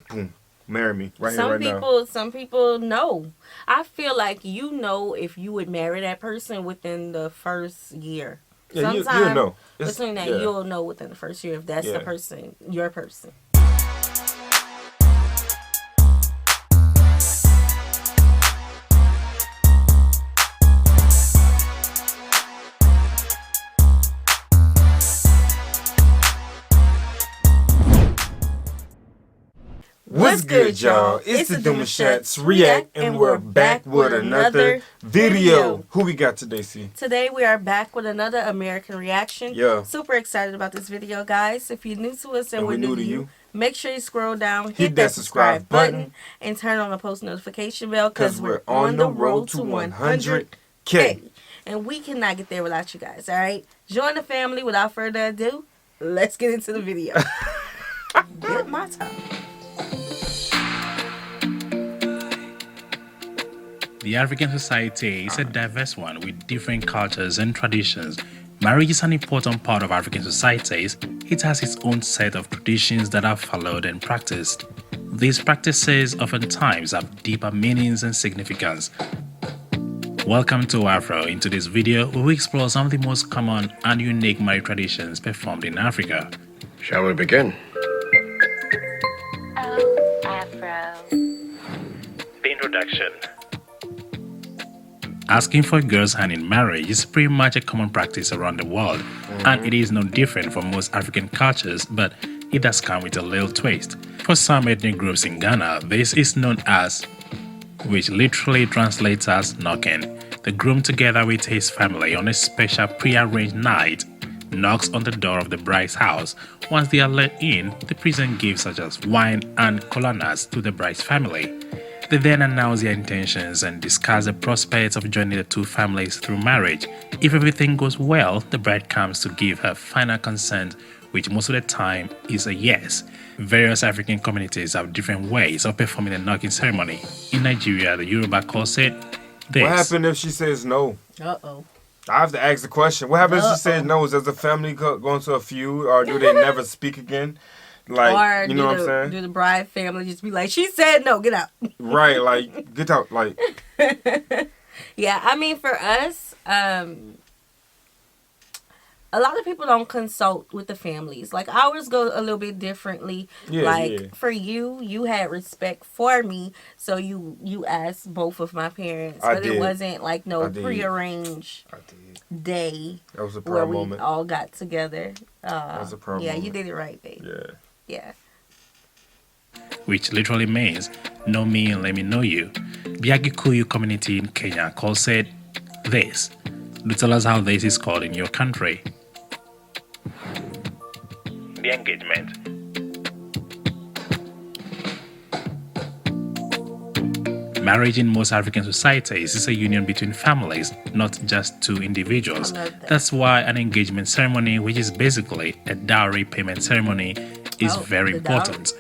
boom, marry me right here, Some right now. people, some people know. I feel like you know if you would marry that person within the first year. Yeah, you Sometime know. It's between that, yeah, you'll know within the first year if that's the yeah. person, your person. What's good, y'all? It's the Demouchets REACT, and we're back with another video. Who we got today, C? Today we are back with another American reaction. Yeah. Super excited about this video, guys. If you're new to us and we're new to you, make sure you scroll down, Hit that subscribe button, and turn on the post notification bell because we're on the road to 100K. And we cannot get there without you guys, all right? Join the family. Without further ado, let's get into the video. Get my time. The African society is a diverse one with different cultures and traditions. Marriage is an important part of African societies. It has its own set of traditions that are followed and practiced. These practices oftentimes have deeper meanings and significance. Welcome to Afro. In today's video, we will explore some of the most common and unique marriage traditions performed in Africa. Shall we begin? Oh, Afro. The introduction. Asking for a girl's hand in marriage is pretty much a common practice around the world, and it is no different from most African cultures, but it does come with a little twist. For some ethnic groups in Ghana, this is known as, which literally translates as knocking. The groom, together with his family on a special pre-arranged night, knocks on the door of the bride's house. Once they are let in, the present gifts such as wine and kola nuts to the bride's family. They then announce their intentions and discuss the prospects of joining the two families through marriage. If everything goes well, the bride comes to give her final consent, which most of the time is a yes. Various African communities have different ways of performing the knocking ceremony. In Nigeria, the Yoruba calls it this. What happened if she says no? Uh-oh. I have to ask the question. What happens if she says no? Does the family go into a feud, or do they never speak again? Like, or you know what I'm saying? Do the bride family just be like, she said no, get out. Right, like, get out, like. Yeah, I mean, for us, a lot of people don't consult with the families. Like, ours go a little bit differently. Yeah, like, for you had respect for me, so you asked both of my parents. But it wasn't like no prearranged day That was a where proud we moment. all got together. That was a proud Yeah, moment. you did it right, babe. Yeah. Yeah. Which literally means know me and let me know you. The Agikuyu community in Kenya calls it this. Do tell us how this is called in your country. The engagement. Marriage in most African societies is a union between families, not just two individuals. That's why an engagement ceremony, which is basically a dowry payment ceremony, is very important.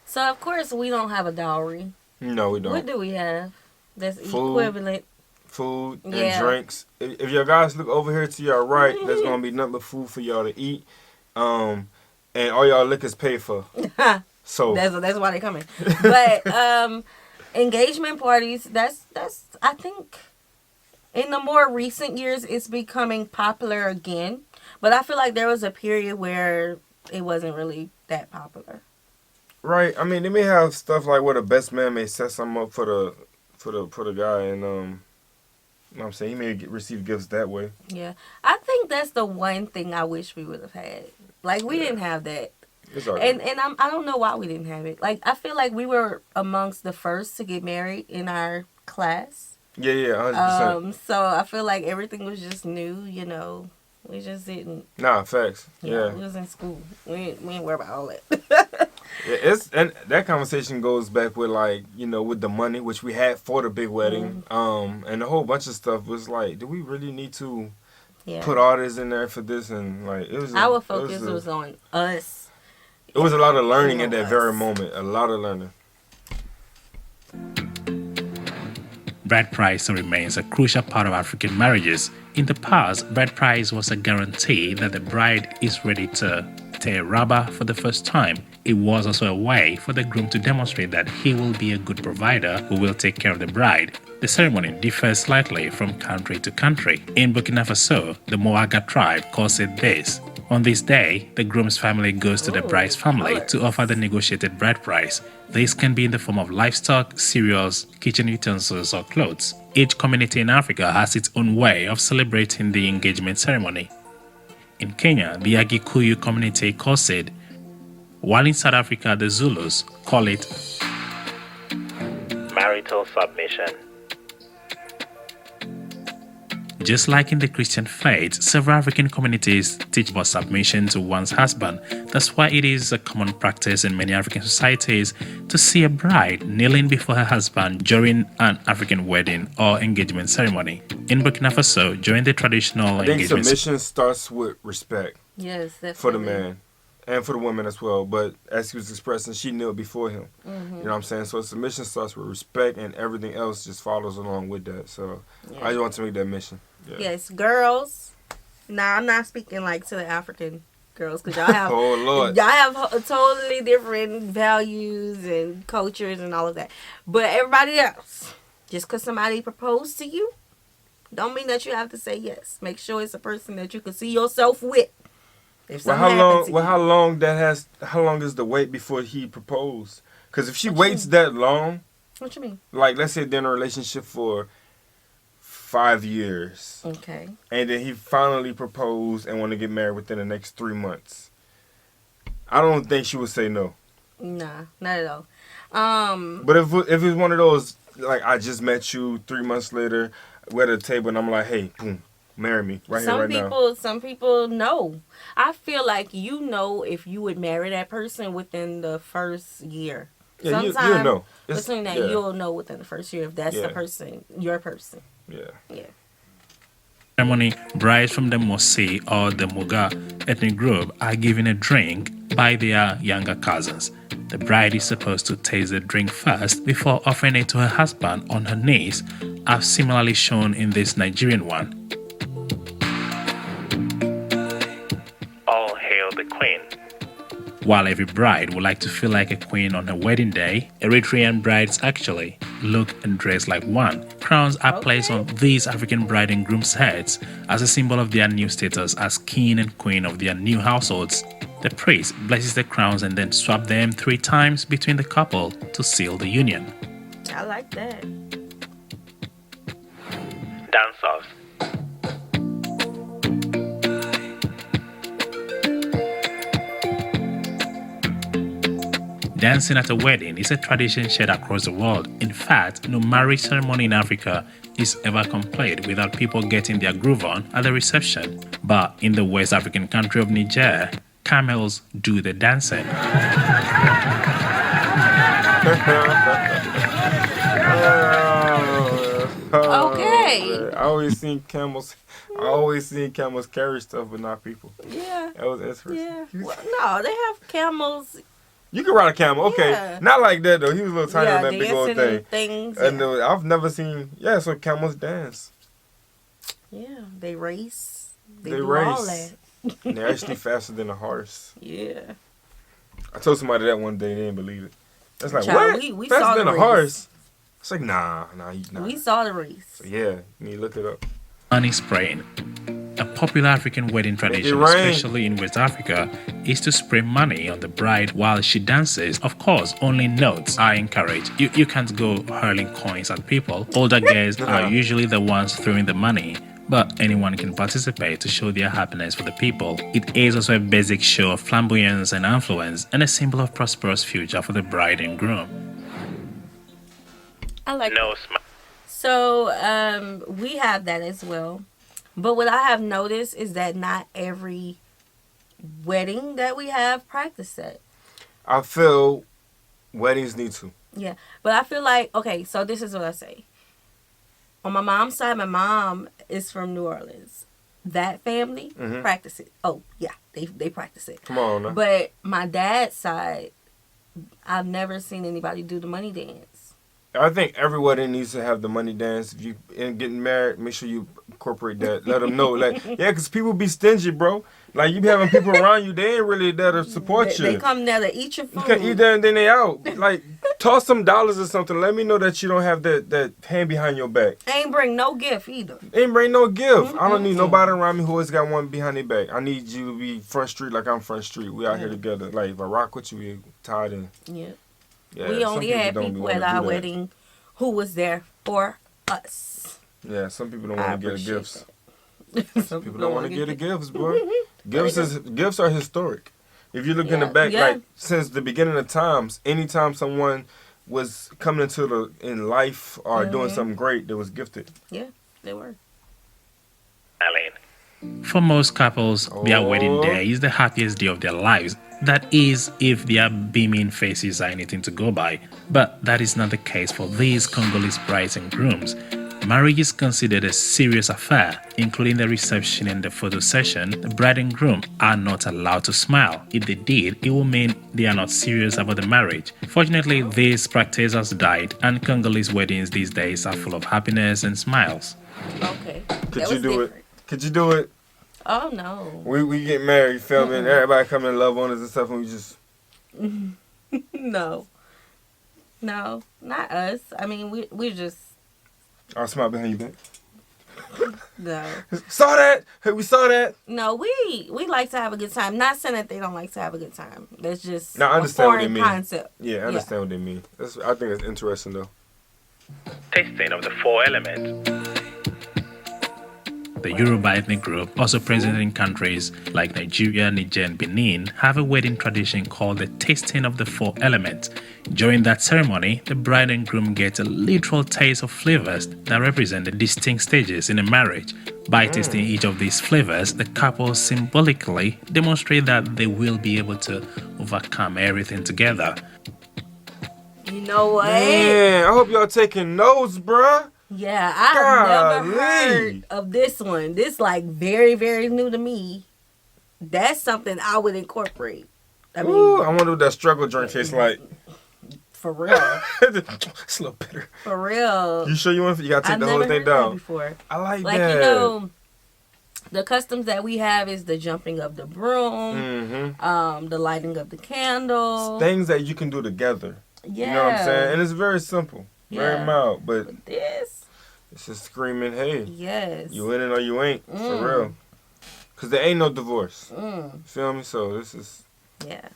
So, of course, we don't have a dowry. No, we don't. What do we have that's Food. equivalent? Food and Yeah. drinks. If y'all guys look over here to your right, there's gonna be nothing but food for y'all to eat. And all y'all liquor's paid for. So That's why they're coming. But engagement parties, that's I think in the more recent years it's becoming popular again. But I feel like there was a period where it wasn't really that popular. right. I mean, they may have stuff like where the best man may set something up for the guy, and you know what I'm saying, he may receive gifts that way. Yeah. I think that's the one thing I wish we would have had. Like, we didn't have that. It's all right. And I don't know why we didn't have it. Like, I feel like we were amongst the first to get married in our class. Yeah, 100%. So I feel like everything was just new, you know. We just didn't. Nah, facts. Yeah. Yeah. We was in school. We didn't worry about all that. Yeah, and that conversation goes back with, like, you know, with the money, which we had for the big wedding, and a whole bunch of stuff was like, do we really need to put all this in there for this? And like, it was our focus was on us. It was a lot of learning at that very moment. A lot of learning. Bride price remains a crucial part of African marriages. In the past, bride price was a guarantee that the bride is ready to tear rubber for the first time. It was also a way for the groom to demonstrate that he will be a good provider who will take care of the bride. The ceremony differs slightly from country to country. In Burkina Faso, the Moaga tribe calls it this. On this day, the groom's family goes to the bride's family to offer the negotiated bride price. This can be in the form of livestock, cereals, kitchen utensils, or clothes. Each community in Africa has its own way of celebrating the engagement ceremony. In Kenya, the Agikuyu community calls it, while in South Africa, the Zulus call it marital submission. Just like in the Christian faith, several African communities teach about submission to one's husband. That's why it is a common practice in many African societies to see a bride kneeling before her husband during an African wedding or engagement ceremony. In Burkina Faso, during the traditional I think engagement submission starts with respect. Yes, definitely. For the man. And for the woman as well. But as he was expressing, she kneeled before him. Mm-hmm. You know what I'm saying? So submission starts with respect and everything else just follows along with that. So I just want to make that mission. Yeah. Yes, girls. Now, I'm not speaking like to the African girls because y'all have, oh, Lord. y'all have totally different values and cultures and all of that. But everybody else, just because somebody proposed to you, don't mean that you have to say yes. Make sure it's a person that you can see yourself with. How long is the wait before he proposed? Because if she waits that long, what you mean? Like, let's say they're in a relationship for 5 years. Okay. And then he finally proposed and want to get married within the next 3 months. I don't think she would say no. Nah, not at all. But if it's one of those, like, I just met you 3 months later, we're at a table and I'm like, hey, boom, marry me right here, right now. Some people know. I feel like you know if you would marry that person within the first year. Yeah, you'll know. You'll know within the first year if that's the person, your person. Yeah. Yeah. Ceremony, brides from the Mosi or the Muga ethnic group are given a drink by their younger cousins. The bride is supposed to taste the drink first before offering it to her husband on her knees, as similarly shown in this Nigerian one. All hail the queen. While every bride would like to feel like a queen on her wedding day, Eritrean brides actually look and dress like one. Crowns are placed on these African bride and groom's heads as a symbol of their new status as king and queen of their new households. The priest blesses the crowns and then swaps them 3 times between the couple to seal the union. I like that. Dance-offs. Dancing at a wedding is a tradition shared across the world. In fact, no marriage ceremony in Africa is ever complete without people getting their groove on at the reception. But in the West African country of Niger, camels do the dancing. Okay. I always seen camels carry stuff, but not people. Yeah. That was interesting. Yeah. Well, no, they have camels. You can ride a camel, okay. Yeah. Not like that though. He was a little tiny on that big old thing. Things, and I've never seen. Yeah, so camels dance. Yeah, they race. They do race. all that. And they're actually faster than a horse. Yeah. I told somebody that one day, they didn't believe it. It's like, Child, what? We faster saw than the a race. horse? It's like, nah. We saw the race. So yeah, you need to look it up. Money spraying. A popular African wedding tradition, especially in West Africa, is to spray money on the bride while she dances. Of course, only notes are encouraged. You can't go hurling coins at people. Older guests are usually the ones throwing the money, but anyone can participate to show their happiness for the people. It is also a basic show of flamboyance and affluence and a symbol of prosperous future for the bride and groom. I like that. So, we have that as well. But what I have noticed is that not every wedding that we have practice that. I feel weddings need to. Yeah. But I feel like, okay, so this is what I say. On my mom's side, my mom is from New Orleans. That family practice it. Oh, yeah, they practice it. Come on now. But my dad's side, I've never seen anybody do the money dance. I think every wedding needs to have the money dance. If you end getting married, make sure you incorporate that. Let them know, like, yeah, because people be stingy, bro. Like, you be having people around you, they ain't really there to support you. They come there to eat your food. You can eat there and then they out. Like, toss some dollars or something. Let me know that you don't have that hand behind your back. Ain't bring no gift either. Ain't bring no gift. I don't need nobody around me who always got one behind their back. I need you to be front street like I'm front street. We out here together. Like, if I rock with you, we tied in. Yeah. Yeah, We only had people at our wedding who was there for us. Yeah, some people don't want to get gifts. Some People don't want to get the gifts, bro. Gifts are historic. If you look in the back, yeah. like since the beginning of times, anytime someone was coming in life or doing something great, they was gifted. Yeah, they were. For most couples, their wedding day is the happiest day of their lives. That is, if their beaming faces are anything to go by. But that is not the case for these Congolese brides and grooms. Marriage is considered a serious affair, including the reception and the photo session. The bride and groom are not allowed to smile. If they did, it will mean they are not serious about the marriage. Fortunately, this practice has died, and Congolese weddings these days are full of happiness and smiles. Okay. Could you do it? Could you do it? Oh, no. We get married, you feel me? And everybody come and love on us and stuff, and we just... No. No, not us. I mean, we just... I'll smile behind you back. No. Saw that? Hey, we saw that? No, we like to have a good time. Not saying that they don't like to have a good time. That's just I understand what they mean. Concept. Yeah, I understand what they mean. I think it's interesting, though. Tasting of the 4 elements. The Yoruba ethnic group, also present in countries like Nigeria, Niger, and Benin, have a wedding tradition called the tasting of the 4 elements. During that ceremony, the bride and groom get a literal taste of flavors that represent the distinct stages in a marriage. By tasting each of these flavors, the couple symbolically demonstrate that they will be able to overcome everything together. You know what? Man, I hope y'all taking notes, bruh. Yeah, I've never heard of this one. This like very, very new to me. That's something I would incorporate. I mean, Ooh, I wonder what that struggle drink tastes like. For real. It's a little bitter. For real. You sure you want? You gotta take the whole thing down. Before. I like that. that. You know, the customs that we have is the jumping of the broom, the lighting of the candle, things that you can do together. Yeah. You know what I'm saying? And it's very simple. Very mild, but this, it's just screaming, hey, yes, you in it or you ain't, for real. Because there ain't no divorce. Feel me? So this is... Yeah.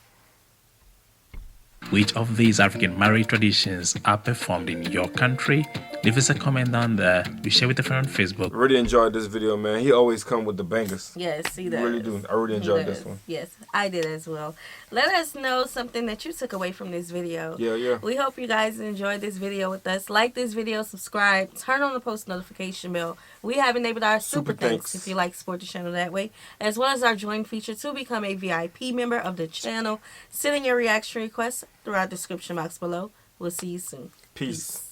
Which of these African marriage traditions are performed in your country? Leave us a comment down there. We share with a friend on Facebook. Really enjoyed this video, man. He always come with the bangers. Yes, he does. Really do. I really enjoyed this one. Yes, I did as well. Let us know something that you took away from this video. Yeah. We hope you guys enjoyed this video with us. Like this video, subscribe, turn on the post notification bell. We have enabled our super thanks if you like to support the channel that way, as well as our join feature to become a VIP member of the channel. Send in your reaction requests through our description box below. We'll see you soon. Peace.